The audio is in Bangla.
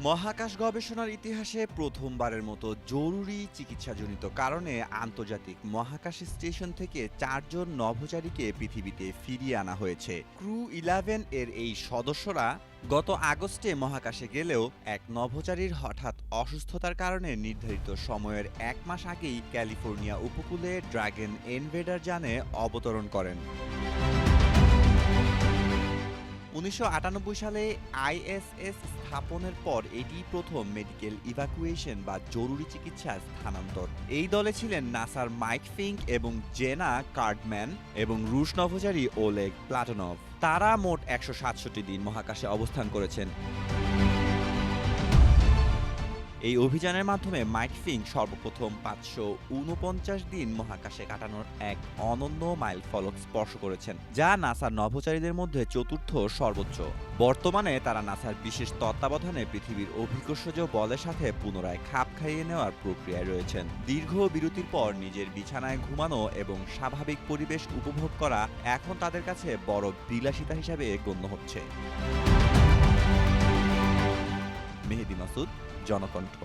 মহাকাশ গবেষণার ইতিহাসে প্রথমবারের মতো জরুরি চিকিৎসাজনিত কারণে আন্তর্জাতিক মহাকাশ স্টেশন থেকে ৪ জন নভোচারীকে পৃথিবীতে ফিরিয়ে আনা হয়েছে। ক্রু 11 এর এই সদস্যরা গত আগস্টে মহাকাশে গেলেও এক নভোচারীর হঠাৎ অসুস্থতার কারণে নির্ধারিত সময়ের ১ মাস আগেই ক্যালিফোর্নিয়া উপকূলে ড্রাগন ইনভেডার যানে অবতরণ করেন। ১৯৯৮ সালে আইএসএস স্থাপনের পর এটি প্রথম মেডিকেল ইভাকুয়েশন বা জরুরি চিকিৎসা স্থানান্তর। এই দলে ছিলেন নাসার মাইক ফিঙ্ক এবং জেনা কার্ডম্যান এবং রুশ নভোচারী ওলেগ প্লাটনভ। তারা মোট ১৬৭ দিন মহাকাশে অবস্থান করেছেন। এই অভিযানের মাধ্যমে মাইক ফিঙ্ক সর্বপ্রথম ৫৪৯ দিন মহাকাশে কাটানোর এক অনন্য মাইলফলক স্পর্শ করেছেন, যা নাসার নভোচারীদের মধ্যে চতুর্থ সর্বোচ্চ। বর্তমানে তারা নাসার বিশেষ তত্ত্বাবধানে পৃথিবীর অভিকর্ষজ বলের সাথে পুনরায় খাপ খাইয়ে নেওয়ার প্রক্রিয়ায় রয়েছেন। দীর্ঘ বিরতির পর নিজের বিছানায় ঘুমানো এবং স্বাভাবিক পরিবেশ উপভোগ করা এখন তাদের কাছে বড় বিলাসিতা হিসাবে গণ্য হচ্ছে। মেহেদী মাসুদ, জনকণ্ঠ।